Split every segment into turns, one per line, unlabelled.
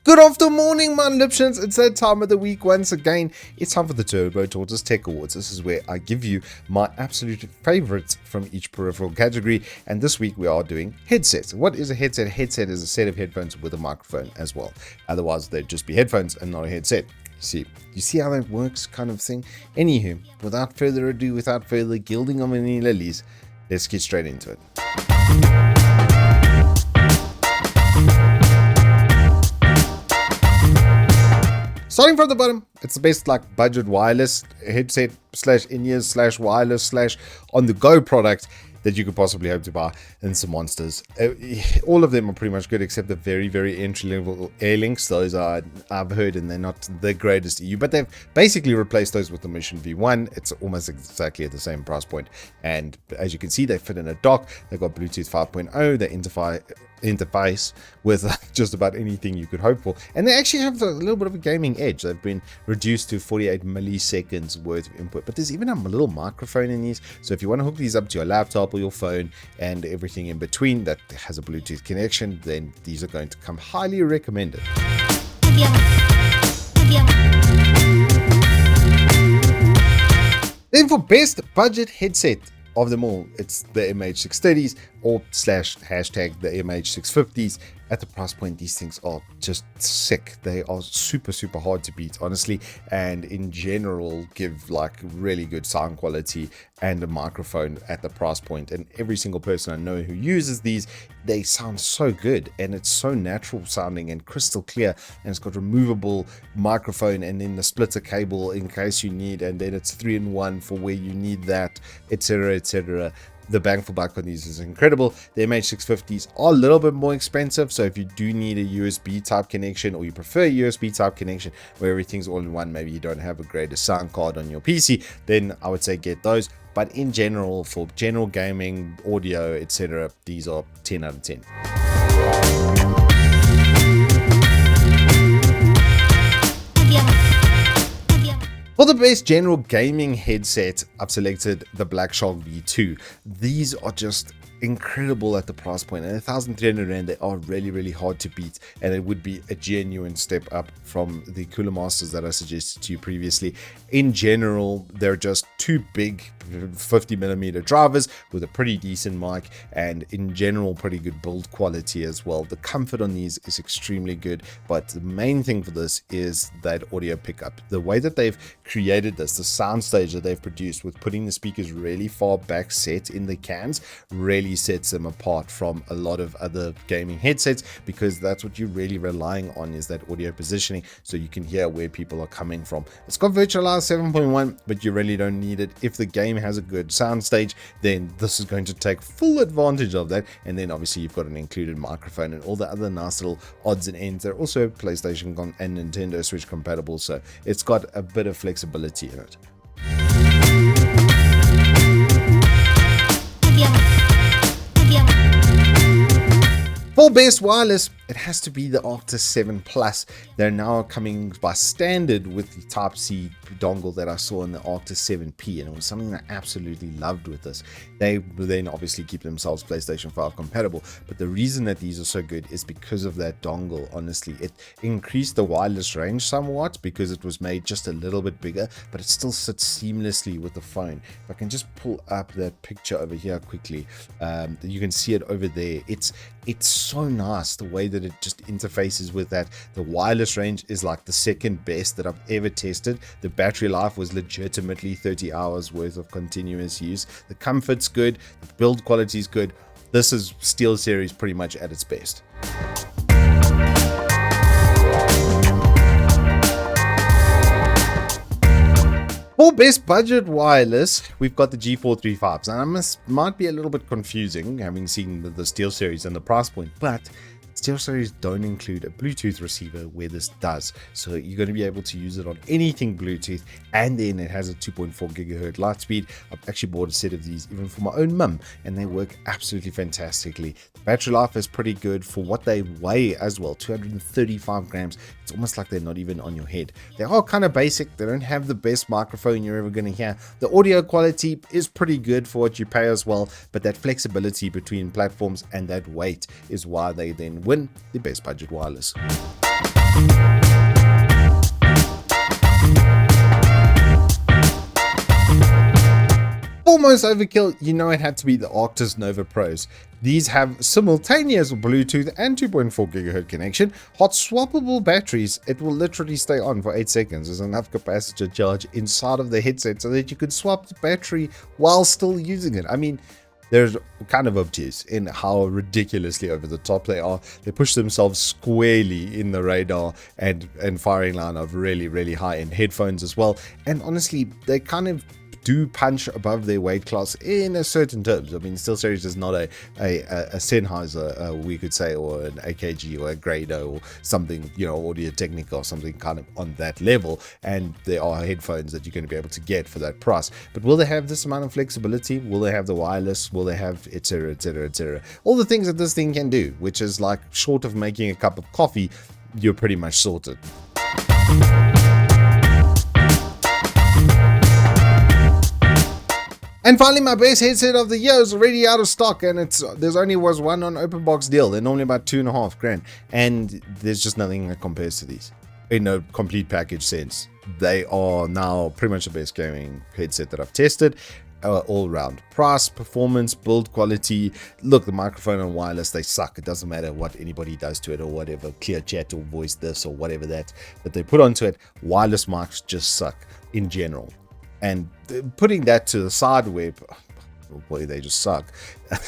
Good afternoon, my Lipshins. It's that time of the week once again. It's time for the Turbo Tortoise Tech Awards. This is where I give you my absolute favorites from each peripheral category. And this week we are doing headsets. What is a headset? A headset is a set of headphones with a microphone as well. Otherwise, they'd just be headphones and not a headset. You see how that works, kind of thing? Anywho, without further ado, without further gilding of any lilies, let's get straight into it. Starting from the bottom, it's the best budget wireless headset / in-ears / wireless / on-the-go product that you could possibly hope to buy, and some monsters. All of them are pretty much good except the very, very entry-level Airlinks. Those are, I've heard, and they're not the greatest EU, but they've basically replaced those with the Mission V1. It's almost exactly at the same price point, and as you can see, they fit in a dock. They've got Bluetooth 5.0. They interface with just about anything you could hope for, and they actually have a little bit of a gaming edge. They've been reduced to 48 milliseconds worth of input, but there's even a little microphone in these, so if you want to hook these up to your laptop or your phone and everything in between that has a Bluetooth connection, then these are going to come highly recommended. Then for best budget headset of them all, it's the MH630s or / hashtag the MH650s. At the price point, these things are just sick. They are super, super hard to beat, honestly, and in general give really good sound quality and a microphone at the price point. And every single person I know who uses these, they sound so good, and it's so natural sounding and crystal clear, and it's got removable microphone and then the splitter cable in case you need, and then it's 3-in-1 for where you need that, etc, etc. The bang for buck on these is incredible. The MH650s are a little bit more expensive, so if you do need a USB type connection, or you prefer a USB type connection where everything's all in one, maybe you don't have a greater sound card on your PC, then I would say get those. But in general, for general gaming, audio, etc., these are 10 out of 10. For the best general gaming headset, I've selected the Black Shark V2. These are just incredible at the price point. At 1,300 Rand, they are really, really hard to beat, and it would be a genuine step up from the Cooler Masters that I suggested to you previously. In general, they're just two big 50mm drivers with a pretty decent mic, and in general pretty good build quality as well. The comfort on these is extremely good, but the main thing for this is that audio pickup. The way that they've created this, the soundstage that they've produced with putting the speakers really far back set in the cans, really sets them apart from a lot of other gaming headsets, because that's what you're really relying on, is that audio positioning, so you can hear where people are coming from. It's got virtualized 7.1, but you really don't need it. If the game has a good soundstage, then this is going to take full advantage of that. And then obviously you've got an included microphone and all the other nice little odds and ends. They're also PlayStation and Nintendo Switch compatible, so it's got a bit of flexibility in it. For best wireless, it has to be the Arctis 7 Plus. They're now coming by standard with the Type-C dongle that I saw in the Arctis 7P, and it was something I absolutely loved with this. They then obviously keep themselves PlayStation 5 compatible, but the reason that these are so good is because of that dongle. Honestly, it increased the wireless range somewhat because it was made just a little bit bigger, but it still sits seamlessly with the phone. If I can just pull up that picture over here quickly, you can see it over there. It's so nice the way that it just interfaces with that. The wireless range is like the second best that I've ever tested. The battery life was legitimately 30 hours worth of continuous use. The comfort's good, the build quality is good. This is SteelSeries pretty much at its best. For best budget wireless, we've got the G435s, and I might be a little bit confusing having seen the SteelSeries and the price point, but SteelSeries don't include a Bluetooth receiver where this does, so you're going to be able to use it on anything Bluetooth, and then it has a 2.4 gigahertz light speed. I've actually bought a set of these even for my own mum, and they work absolutely fantastically. The battery life is pretty good for what they weigh as well, 235 grams. It's almost like they're not even on your head. They are kind of basic. They don't have the best microphone you're ever going to hear. The audio quality is pretty good for what you pay as well, but that flexibility between platforms and that weight is why they then win the best budget wireless. Almost overkill, you know it had to be the Arctis Nova Pros. These have simultaneous Bluetooth and 2.4 GHz connection, hot swappable batteries. It will literally stay on for 8 seconds. There's enough capacitor charge inside of the headset so that you could swap the battery while still using it. I mean, they're kind of obtuse in how ridiculously over the top they are. They push themselves squarely in the radar and firing line of really, really high-end headphones as well. And honestly, they kind of do punch above their weight class in a certain terms. I mean, SteelSeries is not a Sennheiser, we could say, or an AKG or a Grado or something, you know, Audio Technica or something kind of on that level. And there are headphones that you're going to be able to get for that price. But will they have this amount of flexibility? Will they have the wireless? Will they have etc, etc, etc? All the things that this thing can do, which is like short of making a cup of coffee, you're pretty much sorted. And finally, my best headset of the year is already out of stock, and there's only was one on open box deal. They're normally about $2.5 grand, and there's just nothing that compares to these in a complete package sense. They are now pretty much the best gaming headset that I've tested. All round price, performance, build quality. Look, the microphone and wireless, they suck. It doesn't matter what anybody does to it or whatever, clear chat or voice this or whatever that they put onto it. Wireless mics just suck in general. And putting that to the side where, oh boy, they just suck.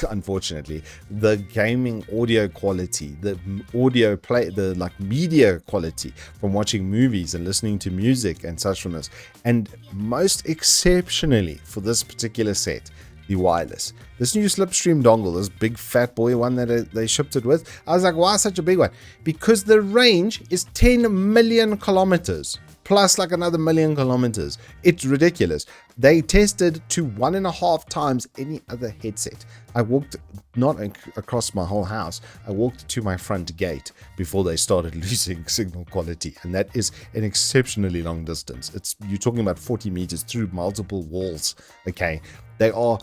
Unfortunately, the gaming audio quality, the audio play, the like media quality from watching movies and listening to music and such from this, and most exceptionally for this particular set, the wireless. This new Slipstream dongle, this big fat boy one that they shipped it with, I was like, why such a big one? Because the range is 10 million kilometers. Plus like another 1 million kilometers. It's ridiculous. They tested to 1.5 times any other headset. I walked not across my whole house. I walked to my front gate before they started losing signal quality. And that is an exceptionally long distance. You're talking about 40 meters through multiple walls. Okay. They are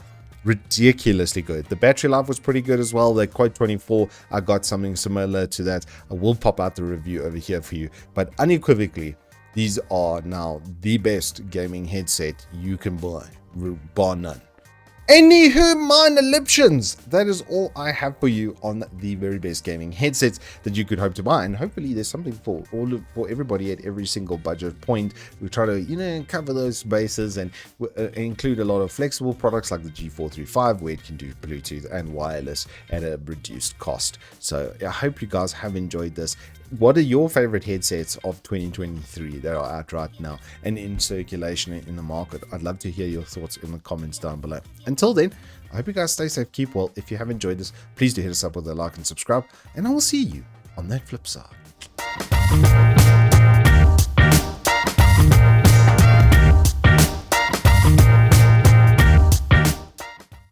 ridiculously good. The battery life was pretty good as well. They quote 24. I got something similar to that. I will pop out the review over here for you. But unequivocally, these are now the best gaming headset you can buy, bar none. Anywho, minor liptions, that is all I have for you on the very best gaming headsets that you could hope to buy, and hopefully there's something for everybody at every single budget point. We try to cover those bases and include a lot of flexible products like the G435, where it can do Bluetooth and wireless at a reduced cost. So I hope you guys have enjoyed this. What are your favorite headsets of 2023 that are out right now and in circulation in the market? I'd love to hear your thoughts in the comments down below. Until then, I hope you guys stay safe, keep well. If you have enjoyed this, please do hit us up with a like and subscribe, and I will see you on that flip side.